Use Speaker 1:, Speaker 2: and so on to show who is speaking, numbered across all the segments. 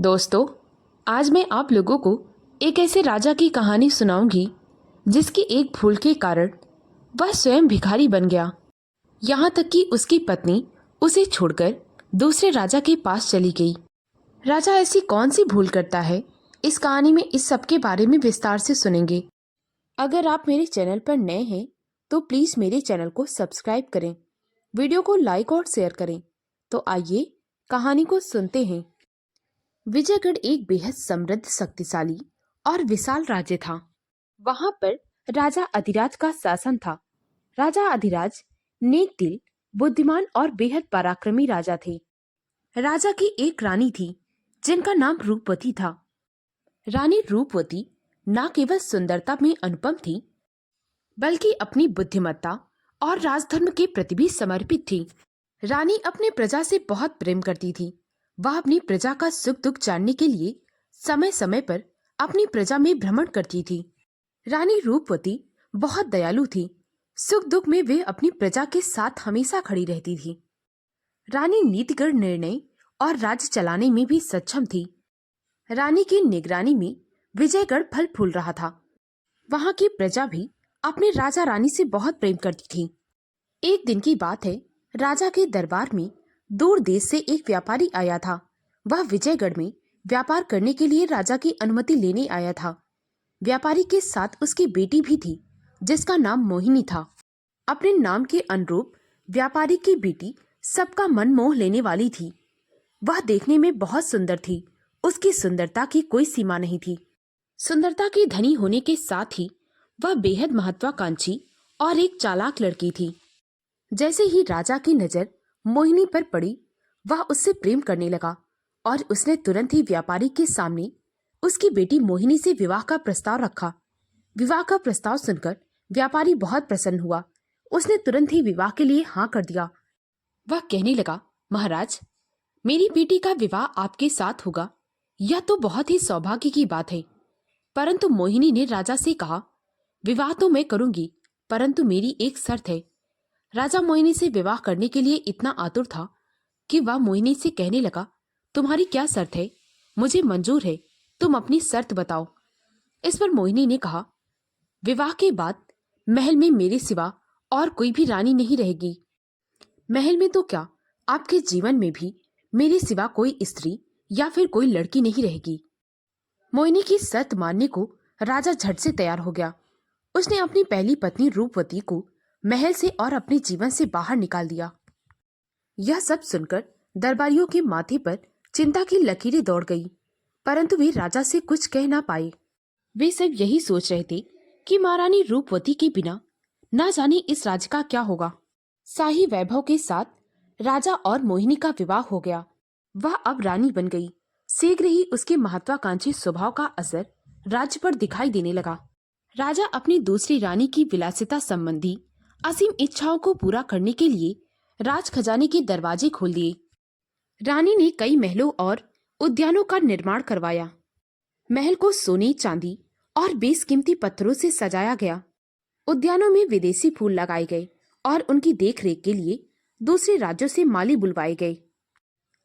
Speaker 1: दोस्तों, आज मैं आप लोगों को एक ऐसे राजा की कहानी सुनाऊंगी जिसकी एक भूल के कारण वह स्वयं भिखारी बन गया। यहाँ तक कि उसकी पत्नी उसे छोड़कर दूसरे राजा के पास चली गई। राजा ऐसी कौन सी भूल करता है, इस कहानी में इस सब के बारे में विस्तार से सुनेंगे। अगर आप मेरे चैनल पर नए हैं तो प्लीज़ मेरे चैनल को सब्सक्राइब करें, वीडियो को लाइक और शेयर करें। तो आइए कहानी को सुनते हैं। विजयगढ़ एक बेहद समृद्ध, शक्तिशाली और विशाल राज्य था। वहां पर राजा अधिराज का शासन था। राजा अधिराज नेक दिल, बुद्धिमान और बेहद पराक्रमी राजा थे। राजा की एक रानी थी जिनका नाम रूपवती था। रानी रूपवती न केवल सुंदरता में अनुपम थी, बल्कि अपनी बुद्धिमत्ता और राजधर्म के प्रति भी समर्पित थी। रानी अपने प्रजा से बहुत प्रेम करती थी। वह अपनी प्रजा का सुख दुख जानने के लिए समय समय पर अपनी प्रजा में भ्रमण करती थी। रानी रूपवती बहुत दयालु थी। सुख दुख में वे अपनी प्रजा के साथ हमेशा खड़ी रहती थी। रानी नीतिगत निर्णय और राज्य चलाने में भी सक्षम थी। रानी की निगरानी में विजयगढ़ फल फूल रहा था। वहां की प्रजा भी अपने राजा रानी से बहुत प्रेम करती थी। एक दिन की बात है, राजा के दरबार में दूर देश से एक व्यापारी आया था। वह विजयगढ़ में व्यापार करने के लिए राजा की अनुमति लेने आया था। व्यापारी के साथ उसकी बेटी भी थी जिसका नाम मोहिनी था। अपने नाम के अनुरूप व्यापारी की बेटी सबका मन मोह लेने वाली थी। वह देखने में बहुत सुंदर थी। उसकी सुंदरता की कोई सीमा नहीं थी। सुंदरता की धनी होने के साथ ही वह बेहद महत्वाकांक्षी और एक चालाक लड़की थी। जैसे ही राजा की नजर मोहिनी पर पड़ी, वह उससे प्रेम करने लगा और उसने तुरंत ही व्यापारी के सामने उसकी बेटी मोहिनी से विवाह का प्रस्ताव रखा। विवाह का प्रस्ताव सुनकर व्यापारी बहुत प्रसन्न हुआ। उसने तुरंत ही विवाह के लिए हाँ कर दिया। वह कहने लगा, महाराज, मेरी बेटी का विवाह आपके साथ होगा, यह तो बहुत ही सौभाग्य की बात है। परंतु मोहिनी ने राजा से कहा, विवाह तो मैं करूंगी, परंतु मेरी एक शर्त है। राजा मोहिनी से विवाह करने के लिए इतना आतुर था कि वह मोहिनी से कहने लगा, तुम्हारी क्या शर्त है? मुझे मंजूर है, तुम अपनी शर्त बताओ। इस पर मोहिनी ने कहा, विवाह के बाद महल में मेरे सिवा और कोई भी रानी नहीं रहेगी। महल में तो क्या, आपके जीवन में भी मेरे सिवा कोई स्त्री या फिर कोई लड़की नहीं रहेगी। मोहिनी की शर्त मानने को राजा झट से तैयार हो गया। उसने अपनी पहली पत्नी रूपवती को महल से और अपने जीवन से बाहर निकाल दिया। यह सब सुनकर दरबारियों के माथे पर चिंता की लकीरें दौड़ गई, परंतु वे राजा से कुछ कह ना पाए। वे सब यही सोच रहे थे कि महारानी रूपवती के बिना ना जाने इस राज्य का क्या होगा। शाही वैभव के साथ राजा और मोहिनी का विवाह हो गया। वह अब रानी बन गई। शीघ्र ही उसके महत्वाकांक्षी स्वभाव का असर राज्य पर दिखाई देने लगा। राजा अपनी दूसरी रानी की विलासिता संबंधी असीम इच्छाओं को पूरा करने के लिए राज खजाने के दरवाजे खोल दिए। रानी ने कई महलों और उद्यानों का निर्माण करवाया। महल को सोने, चांदी और बेशकीमती पत्थरों से सजाया गया। उद्यानों में विदेशी फूल लगाए गए और उनकी देखरेख के लिए दूसरे राज्यों से माली बुलवाए गए।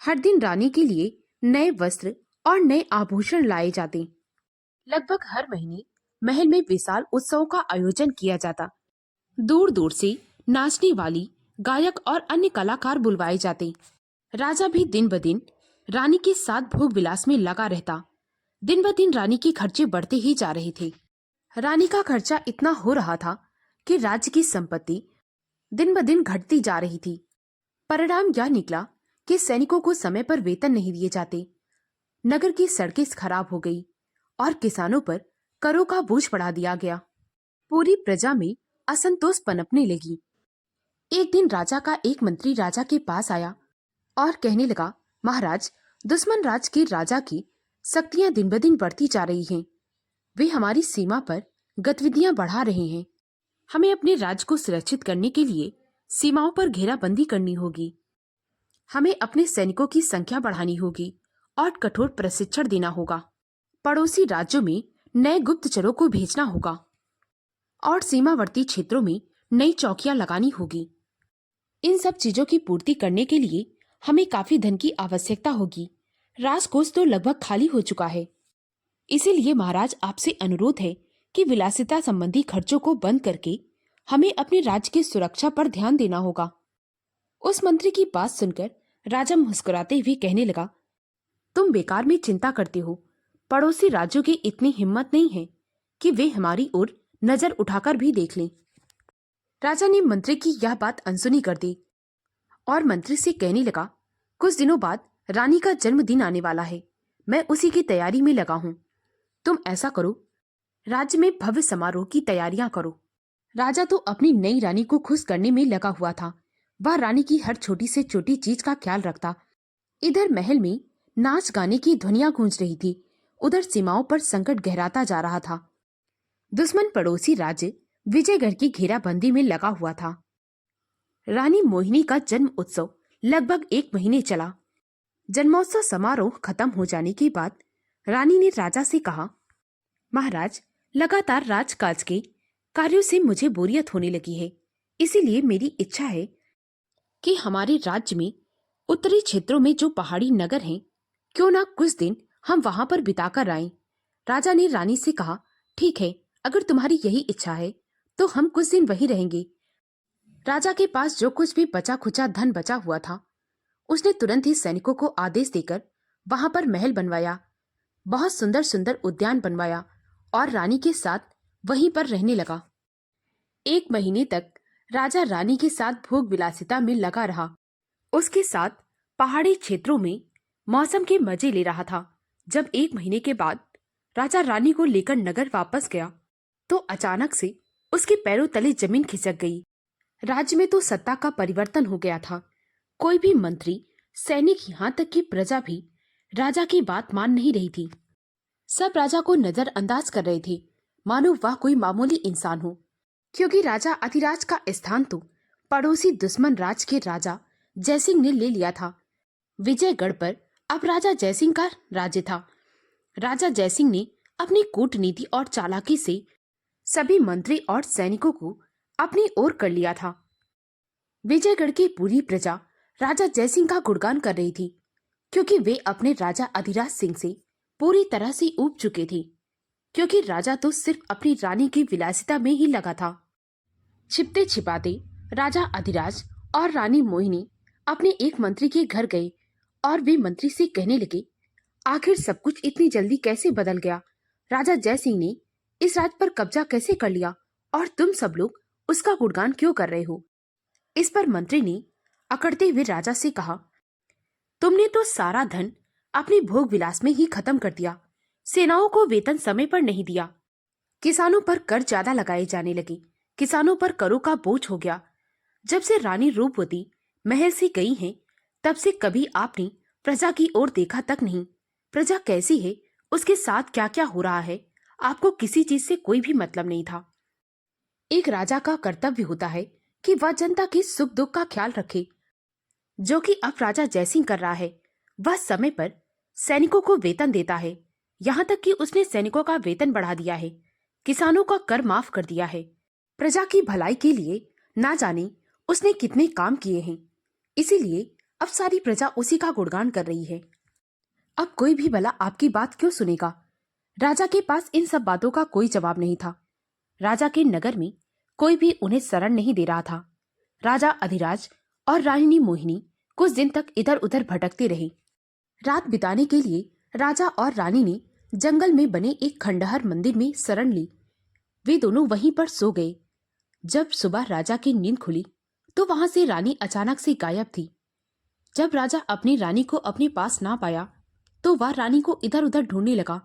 Speaker 1: हर दिन रानी के लिए नए वस्त्र और नए आभूषण लाए जाते। लगभग हर महीने महल में विशाल उत्सवों का आयोजन किया जाता। दूर दूर से नाचने वाली, गायक और अन्य कलाकार बुलवाए जाते। राजा भी दिन ब दिन रानी के साथ भोग विलास में लगा रहता। दिन ब दिन रानी के खर्चे बढ़ते ही जा रहे थे। रानी का खर्चा इतना हो रहा था कि राज्य की संपत्ति दिन ब दिन घटती जा रही थी। परिणाम यह निकला कि सैनिकों को समय पर वेतन नहीं दिए जाते। नगर की सड़कें खराब हो गई और किसानों पर करों का बोझ बढ़ा दिया गया। पूरी प्रजा में असंतोष पनपने लगी। एक दिन राजा का एक मंत्री राजा के पास आया और कहने लगा, महाराज, दुश्मन राज के राजा की शक्तियां दिन ब दिन बढ़ती जा रही हैं। वे हमारी सीमा पर गतिविधियां बढ़ा रहे हैं। हमें अपने राज्य को सुरक्षित करने के लिए सीमाओं पर घेराबंदी करनी होगी। हमें अपने सैनिकों की संख्या बढ़ानी होगी और कठोर प्रशिक्षण देना होगा। पड़ोसी राज्यों में नए गुप्तचरों को भेजना होगा और सीमावर्ती क्षेत्रों में नई चौकियां लगानी होगी। इन सब चीजों की पूर्ति करने के लिए हमें काफी धन की आवश्यकता होगी। राजकोष तो लगभग खाली हो चुका है। इसीलिए महाराज आपसे अनुरोध है कि विलासिता संबंधी खर्चों को बंद करके हमें अपने राज्य की सुरक्षा पर ध्यान देना होगा। उस मंत्री की बात सुनकर राजा मुस्कुराते हुए कहने लगा, तुम बेकार में चिंता करते हो। पड़ोसी राज्यों की इतनी हिम्मत नहीं है कि वे हमारी ओर नजर उठाकर भी देख लें। राजा ने मंत्री की यह बात अनसुनी कर दी और मंत्री से कहने लगा, कुछ दिनों बाद रानी का जन्मदिन आने वाला है। मैं उसी की तैयारी में लगा हूँ। तुम ऐसा करो, राज्य में भव्य समारोह की तैयारियां करो। राजा तो अपनी नई रानी को खुश करने में लगा हुआ था। वह रानी की हर छोटी से छोटी चीज का ख्याल रखता। इधर महल में नाच गाने की ध्वनियां गूंज रही थी, उधर सीमाओं पर संकट गहराता जा रहा था। दुश्मन पड़ोसी राज्य विजयगढ़ की घेराबंदी में लगा हुआ था। रानी मोहिनी का जन्म उत्सव लगभग 1 महीने चला। जन्मोत्सव समारोह खत्म हो जाने के बाद रानी ने राजा से कहा, महाराज, लगातार राजकाज के कार्यों से मुझे बोरियत होने लगी है। इसीलिए मेरी इच्छा है कि हमारे राज्य में उत्तरी क्षेत्रों में जो पहाड़ी नगर हैं, क्यों ना कुछ दिन हम वहां पर बिताकर आएं। राजा ने रानी से कहा, ठीक है, अगर तुम्हारी यही इच्छा है तो हम कुछ दिन वहीं रहेंगे। राजा के पास जो कुछ भी बचा खुचा धन बचा हुआ था, उसने तुरंत ही सैनिकों को आदेश देकर वहां पर महल बनवाया, बहुत सुंदर सुंदर उद्यान बनवाया और रानी के साथ वहीं पर रहने लगा। 1 महीने तक राजा रानी के साथ भोग विलासिता में लगा रहा। उसके साथ पहाड़ी क्षेत्रों में मौसम के मजे ले रहा था। जब 1 महीने के बाद राजा रानी को लेकर नगर वापस गया तो अचानक से उसके पैरों तले जमीन खिसक गई। राज्य में तो सत्ता का परिवर्तन हो गया था। कोई भी मंत्री, सैनिक, यहाँ तक कि प्रजा भी राजा की बात मान नहीं रही थी। सब राजा को नजरअंदाज कर रहे थे, मानो वह कोई मामूली इंसान हो, क्योंकि राजा अधिराज का स्थान तो पड़ोसी दुश्मन राज के राजा जयसिंह ने ले लिया था। विजयगढ़ पर अब राजा जयसिंह का राज्य था। राजा जयसिंह ने अपनी कूटनीति और चालाकी से सभी मंत्री और सैनिकों को अपनी ओर कर लिया था। विजयगढ़ की पूरी प्रजा राजा जयसिंह का गुणगान कर रही थी, क्योंकि वे अपने राजा अधिराज सिंह से पूरी तरह से ऊब चुके थे। क्योंकि राजा तो सिर्फ अपनी रानी की विलासिता में ही लगा था। छिपते छिपाते राजा अधिराज और रानी मोहिनी अपने एक मंत्री के घर गए और वे मंत्री से कहने लगे, आखिर सब कुछ इतनी जल्दी कैसे बदल गया? राजा जयसिंह ने इस राज्य पर कब्जा कैसे कर लिया और तुम सब लोग उसका गुणगान क्यों कर रहे हो? इस पर मंत्री ने अकड़ते हुए राजा से कहा, तुमने तो सारा धन अपने भोग विलास में ही खत्म कर दिया। सेनाओं को वेतन समय पर नहीं दिया। किसानों पर कर ज्यादा लगाए जाने लगे। किसानों पर करों का बोझ हो गया। जब से रानी रूपवती महल से गई हैं, तब से कभी आपने प्रजा की ओर देखा तक नहीं। प्रजा कैसी है, उसके साथ क्या क्या हो रहा है, आपको किसी चीज से कोई भी मतलब नहीं था। एक राजा का कर्तव्य होता है कि वह जनता के सुख दुख का ख्याल रखे, जो कि अब राजा जयसिंह कर रहा है। वह समय पर सैनिकों को वेतन देता है, यहाँ तक कि उसने सैनिकों का वेतन बढ़ा दिया है, किसानों का कर माफ कर दिया है। प्रजा की भलाई के लिए ना जाने उसने कितने काम किए हैं। इसीलिए अब सारी प्रजा उसी का गुणगान कर रही है। अब कोई भी भला आपकी बात क्यों सुनेगा? राजा के पास इन सब बातों का कोई जवाब नहीं था। राजा के नगर में कोई भी उन्हें शरण नहीं दे रहा था। राजा अधिराज और रानी मोहिनी कुछ दिन तक इधर उधर भटकते रहे। रात बिताने के लिए राजा और रानी ने जंगल में बने एक खंडहर मंदिर में शरण ली। वे दोनों वहीं पर सो गए। जब सुबह राजा की नींद खुली तो वहां से रानी अचानक से गायब थी। जब राजा अपनी रानी को अपने पास ना पाया तो वह रानी को इधर उधर ढूंढने लगा।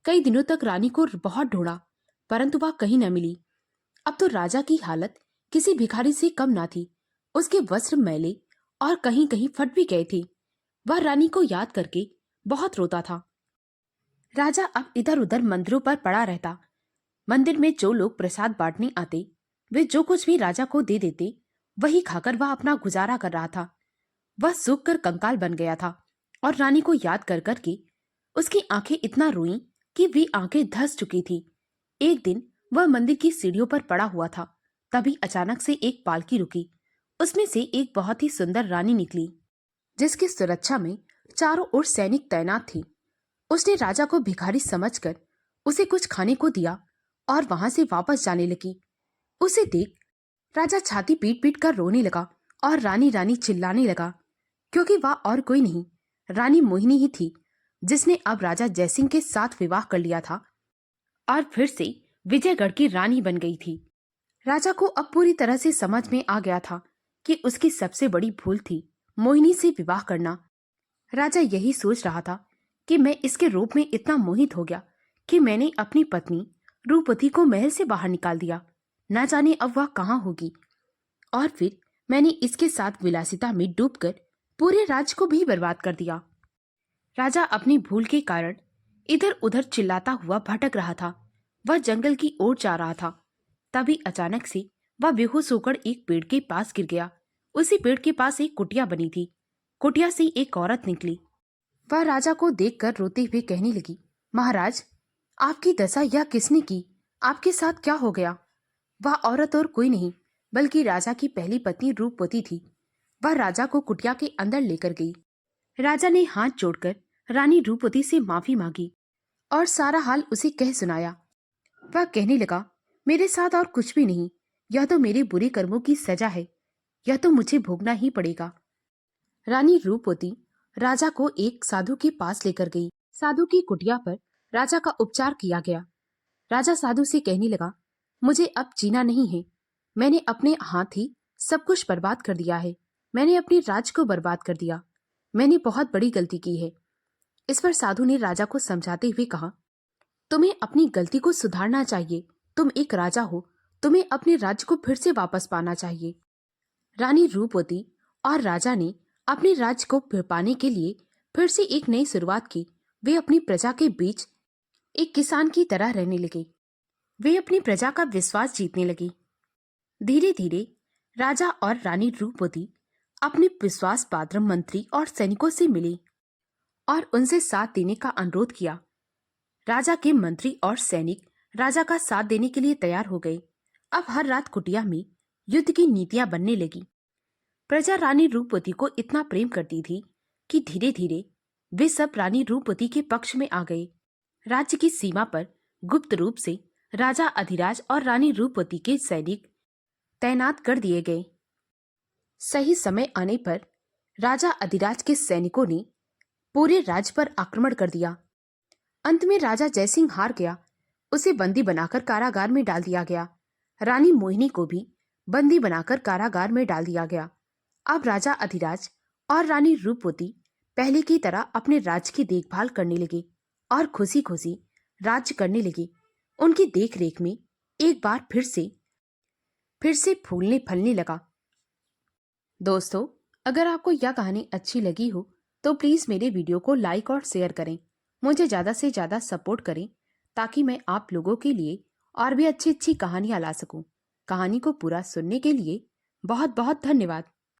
Speaker 1: कई दिनों तक रानी को बहुत ढूंढा, परंतु वह कहीं न मिली। अब तो राजा की हालत किसी भिखारी से कम ना थी। उसके वस्त्र मैले और कहीं कहीं फट भी गए थे। वह रानी को याद करके बहुत रोता था। राजा अब इधर उधर मंदिरों पर पड़ा रहता। मंदिर में जो लोग प्रसाद बांटने आते, वे जो कुछ भी राजा को दे देते, वही खाकर वह अपना गुजारा कर रहा था। वह सूख कर कंकाल बन गया था और रानी को याद कर करके उसकी आंखें इतना रोईं कि वे आंखें धंस चुकी थी। एक दिन वह मंदिर की सीढ़ियों पर पड़ा हुआ था, तभी अचानक से एक पालकी रुकी। उसमें से एक बहुत ही सुंदर रानी निकली, जिसकी सुरक्षा में चारों ओर सैनिक तैनात थे। उसने राजा को भिखारी समझकर उसे कुछ खाने को दिया और वहां से वापस जाने लगी। उसे देख राजा छाती पीट पीट कर रोने लगा और रानी रानी चिल्लाने लगा, क्योंकि वह और कोई नहीं, रानी मोहिनी ही थी, जिसने अब राजा जयसिंह के साथ विवाह कर लिया था और फिर से विजयगढ़ की रानी बन गई थी। राजा को अब पूरी तरह से समझ में आ गया था कि उसकी सबसे बड़ी भूल थी मोहिनी से विवाह करना। राजा यही सोच रहा था कि मैं इसके रूप में इतना मोहित हो गया कि मैंने अपनी पत्नी रूपवती को महल से बाहर निकाल दिया। न जाने अब वह कहाँ होगी। और फिर मैंने इसके साथ विलासिता में डूबकर पूरे राज्य को भी बर्बाद कर दिया। राजा अपनी भूल के कारण इधर उधर चिल्लाता हुआ भटक रहा था। वह जंगल की ओर जा रहा था। तभी अचानक से वह बेहोश होकर एक पेड़ के पास गिर गया। उसी पेड़ के पास एक कुटिया बनी थी। कुटिया से एक औरत निकली। वह राजा को देखकर रोते हुए कहने लगी, महाराज, आपकी दशा यह किसने की? आपके साथ क्या हो गया? वह औरत और कोई नहीं बल्कि राजा की पहली पत्नी रूपवती थी। वह राजा को कुटिया के अंदर लेकर गई। राजा ने हाथ जोड़कर रानी रूपवती से माफी मांगी और सारा हाल उसे कह सुनाया। वह कहने लगा, मेरे साथ और कुछ भी नहीं, यह तो मेरे बुरे कर्मों की सजा है, यह तो मुझे भोगना ही पड़ेगा। रानी रूपवती राजा को एक साधु के पास लेकर गई। साधु की कुटिया पर राजा का उपचार किया गया। राजा साधु से कहने लगा, मुझे अब जीना नहीं है। मैंने अपने हाथ ही सब कुछ बर्बाद कर दिया है। मैंने अपने राज को बर्बाद कर दिया। मैंने बहुत बड़ी गलती की है। इस पर साधु ने राजा को समझाते हुए कहा, तुम्हें अपनी गलती को सुधारना चाहिए। तुम एक राजा हो, तुम्हें अपने राज्य को फिर से वापस पाना चाहिए। रानी रूपवती और राजा ने अपने राज्य को फिर पाने के लिए फिर से एक नई शुरुआत की। वे अपनी प्रजा के बीच एक किसान की तरह रहने लगे। वे अपनी प्रजा का विश्वास जीतने लगी। धीरे धीरे राजा और रानी रूपवती अपने विश्वास पात्र मंत्री और सैनिकों से मिले और उनसे साथ देने का अनुरोध किया। राजा के मंत्री और सैनिक राजा का साथ देने के लिए तैयार हो गए। अब हर रात कुटिया में युद्ध की नीतियां बनने लगी। प्रजा रानी रूपवती को इतना प्रेम करती थी कि धीरे धीरे वे सब रानी रूपवती के पक्ष में आ गए। राज्य की सीमा पर गुप्त रूप से राजा अधिराज और रानी रूपवती के सैनिक तैनात कर दिए गए। सही समय आने पर राजा अधिराज के सैनिकों ने पूरे राज्य पर आक्रमण कर दिया। अंत में राजा जयसिंह हार गया। उसे बंदी बनाकर कारागार में डाल दिया गया। रानी मोहिनी को भी बंदी बनाकर कारागार में डाल दिया गया। अब राजा अधिराज और रानी रूपवती पहले की तरह अपने राज्य की देखभाल करने लगे और खुशी खुशी राज्य करने लगे। उनकी देखरेख में एक बार फिर से फूलने फलने लगा। दोस्तों, अगर आपको यह कहानी अच्छी लगी हो तो प्लीज मेरे वीडियो को लाइक और शेयर करें। मुझे ज्यादा से ज्यादा सपोर्ट करें ताकि मैं आप लोगों के लिए और भी अच्छी अच्छी कहानियां ला सकूं। कहानी को पूरा सुनने के लिए बहुत बहुत धन्यवाद।